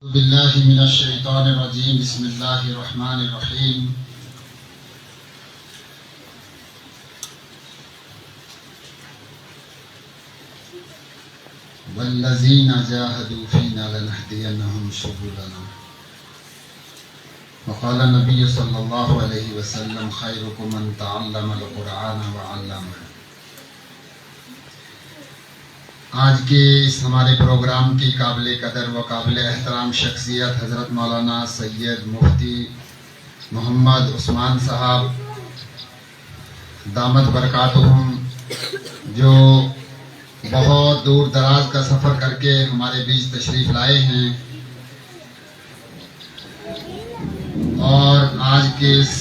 باللہ من الشیطان الرجیم بسم اللہ الرحمن الرحیم والذین جاہدوا فینا لنہدینہم سبلنا وقال نبی صلی اللہ علیہ وسلم خیرکم من تعلم القرآن وعلمہ۔ آج کے اس ہمارے پروگرام کی قابل قدر و قابل احترام شخصیت حضرت مولانا سید مفتی محمد عثمان صاحب دامت برکاتہم، جو بہت دور دراز کا سفر کر کے ہمارے بیچ تشریف لائے ہیں، اور آج کے اس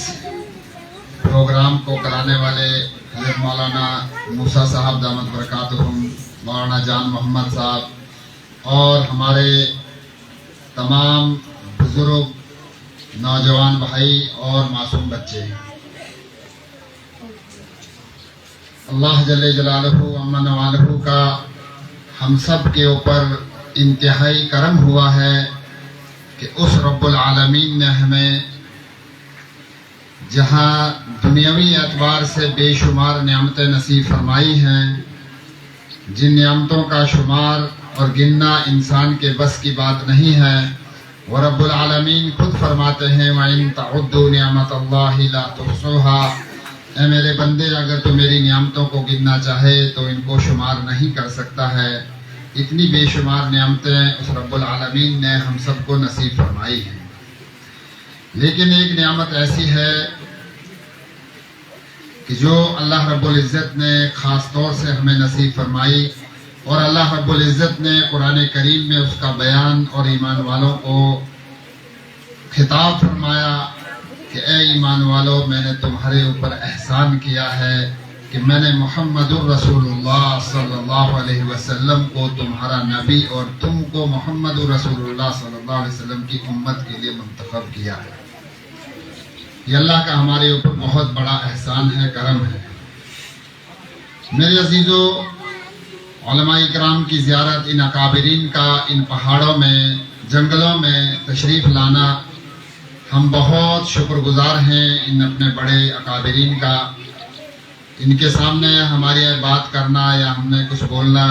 پروگرام کو کرانے والے حضرت مولانا موسیٰ صاحب دامت برکاتہم، مولانا جان محمد صاحب اور ہمارے تمام بزرگ نوجوان بھائی اور معصوم بچے، اللہ جل جلالہ عما نوالہ کا ہم سب کے اوپر انتہائی کرم ہوا ہے کہ اس رب العالمین نے ہمیں جہاں دنیاوی اعتبار سے بے شمار نعمتیں نصیب فرمائی ہیں، جن نعمتوں کا شمار اور گننا انسان کے بس کی بات نہیں ہے، وہ رب العالمین خود فرماتے ہیں وَإِن تَعُدُّوا نِعْمَةَ اللَّهِ لَا تُحْصُوهَا، اے میرے بندے اگر تو میری نعمتوں کو گننا چاہے تو ان کو شمار نہیں کر سکتا ہے۔ اتنی بے شمار نعمتیں اس رب العالمین نے ہم سب کو نصیب فرمائی ہیں، لیکن ایک نعمت ایسی ہے کہ جو اللہ رب العزت نے خاص طور سے ہمیں نصیب فرمائی، اور اللہ رب العزت نے قرآن کریم میں اس کا بیان اور ایمان والوں کو خطاب فرمایا کہ اے ایمان والو، میں نے تمہارے اوپر احسان کیا ہے کہ میں نے محمد الرسول اللہ صلی اللہ علیہ وسلم کو تمہارا نبی اور تم کو محمد الرسول اللہ صلی اللہ علیہ وسلم کی امت کے لیے منتخب کیا ہے۔ یہ اللہ کا ہمارے اوپر بہت بڑا احسان ہے، کرم ہے۔ میرے عزیزو، علماء اکرام کی زیارت، ان اکابرین کا ان پہاڑوں میں، جنگلوں میں تشریف لانا، ہم بہت شکر گزار ہیں ان اپنے بڑے اکابرین کا۔ ان کے سامنے ہماری بات کرنا یا ہم نے کچھ بولنا،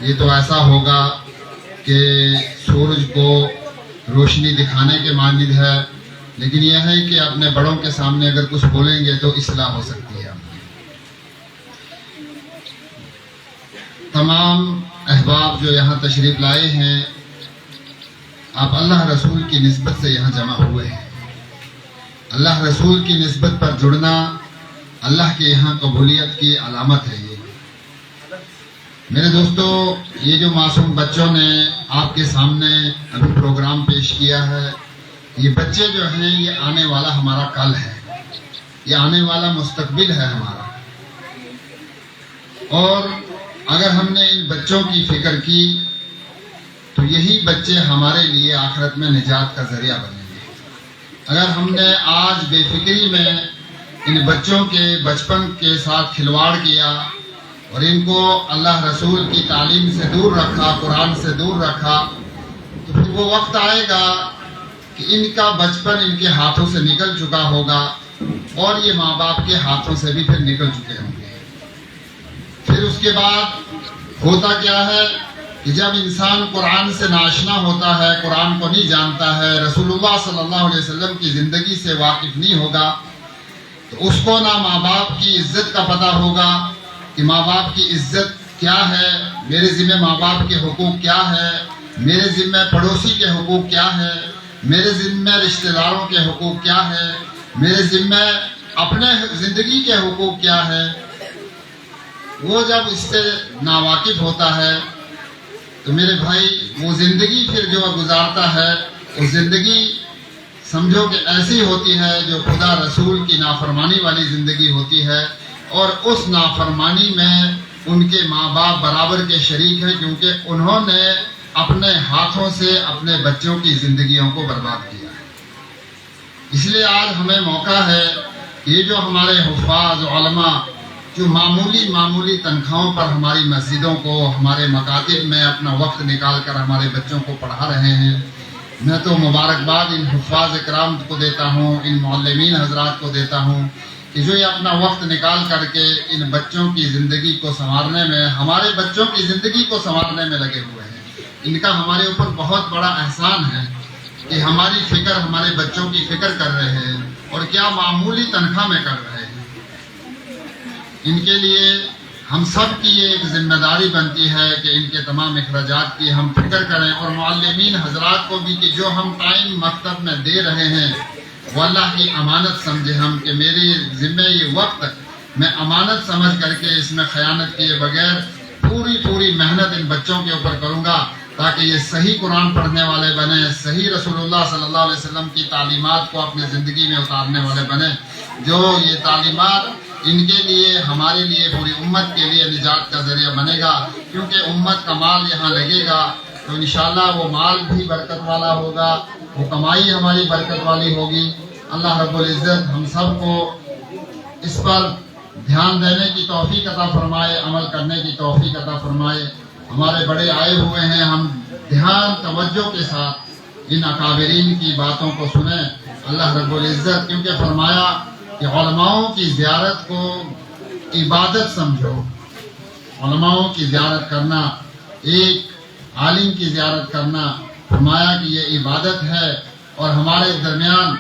یہ تو ایسا ہوگا کہ سورج کو روشنی دکھانے کے مانند ہے، لیکن یہ ہے کہ اپنے بڑوں کے سامنے اگر کچھ بولیں گے تو اصلاح ہو سکتی ہے۔ تمام احباب جو یہاں تشریف لائے ہیں، آپ اللہ رسول کی نسبت سے یہاں جمع ہوئے ہیں۔ اللہ رسول کی نسبت پر جڑنا اللہ کے یہاں قبولیت کی علامت ہے۔ یہ میرے دوستو، یہ جو معصوم بچوں نے آپ کے سامنے ابھی پروگرام پیش کیا ہے، یہ بچے جو ہیں یہ آنے والا ہمارا کل ہے، یہ آنے والا مستقبل ہے ہمارا، اور اگر ہم نے ان بچوں کی فکر کی تو یہی بچے ہمارے لیے آخرت میں نجات کا ذریعہ بنیں گے۔ اگر ہم نے آج بے فکری میں ان بچوں کے بچپن کے ساتھ کھلواڑ کیا اور ان کو اللہ رسول کی تعلیم سے دور رکھا، قرآن سے دور رکھا، تو پھر وہ وقت آئے گا کہ ان کا بچپن ان کے ہاتھوں سے نکل چکا ہوگا، اور یہ ماں باپ کے ہاتھوں سے بھی پھر نکل چکے ہوں گے۔ پھر اس کے بعد ہوتا کیا ہے کہ جب انسان قرآن سے ناشنا ہوتا ہے، قرآن کو نہیں جانتا ہے، رسول اللہ صلی اللہ علیہ وسلم کی زندگی سے واقف نہیں ہوگا، تو اس کو نہ ماں باپ کی عزت کا پتہ ہوگا کہ ماں باپ کی عزت کیا ہے، میرے ذمہ ماں باپ کے حقوق کیا ہے، میرے ذمہ پڑوسی کے حقوق کیا ہے، میرے ذمہ رشتہ داروں کے حقوق کیا ہے، میرے ذمہ اپنے زندگی کے حقوق کیا ہے۔ وہ جب اس سے ناواقف ہوتا ہے تو میرے بھائی وہ زندگی پھر جو گزارتا ہے، وہ زندگی سمجھو کہ ایسی ہوتی ہے جو خدا رسول کی نافرمانی والی زندگی ہوتی ہے، اور اس نافرمانی میں ان کے ماں باپ برابر کے شریک ہیں، کیونکہ انہوں نے اپنے ہاتھوں سے اپنے بچوں کی زندگیوں کو برباد کیا ہے۔ اس لیے آج ہمیں موقع ہے کہ یہ جو ہمارے حفاظ علماء جو معمولی تنخواہوں پر ہماری مسجدوں کو، ہمارے مکاتب میں اپنا وقت نکال کر ہمارے بچوں کو پڑھا رہے ہیں، میں تو مبارکباد ان حفاظ اکرام کو دیتا ہوں، ان معلمین حضرات کو دیتا ہوں کہ جو یہ اپنا وقت نکال کر کے ان بچوں کی زندگی کو سنوارنے میں، ہمارے بچوں کی زندگی کو سنوارنے میں لگے ہوئے ہیں۔ ان کا ہمارے اوپر بہت بڑا احسان ہے کہ ہماری فکر، ہمارے بچوں کی فکر کر رہے ہیں، اور کیا معمولی تنخواہ میں کر رہے ہیں۔ ان کے لیے ہم سب کی یہ ایک ذمہ داری بنتی ہے کہ ان کے تمام اخراجات کی ہم فکر کریں، اور معلمین حضرات کو بھی کہ جو ہم ٹائم مکتب میں دے رہے ہیں وہ اللہ کی امانت سمجھے ہم، کہ میری ذمہ یہ وقت میں امانت سمجھ کر کے اس میں خیانت کیے بغیر پوری محنت ان بچوں کے اوپر کروں گا، تاکہ یہ صحیح قرآن پڑھنے والے بنے، صحیح رسول اللہ صلی اللہ علیہ وسلم کی تعلیمات کو اپنے زندگی میں اتارنے والے بنے، جو یہ تعلیمات ان کے لیے، ہمارے لیے، پوری امت کے لیے نجات کا ذریعہ بنے گا۔ کیونکہ امت کا مال یہاں لگے گا تو انشاءاللہ وہ مال بھی برکت والا ہوگا، وہ کمائی ہماری برکت والی ہوگی۔ اللہ رب العزت ہم سب کو اس پر دھیان دینے کی توفیق عطا فرمائے، عمل کرنے کی توفیق عطا فرمائے۔ ہمارے بڑے آئے ہوئے ہیں، ہم دھیان توجہ کے ساتھ ان اکابرین کی باتوں کو سنیں۔ اللہ رب العزت کیونکہ فرمایا کہ علماؤں کی زیارت کو عبادت سمجھو۔ علماؤں کی زیارت کرنا، ایک عالم کی زیارت کرنا، فرمایا کہ یہ عبادت ہے، اور ہمارے درمیان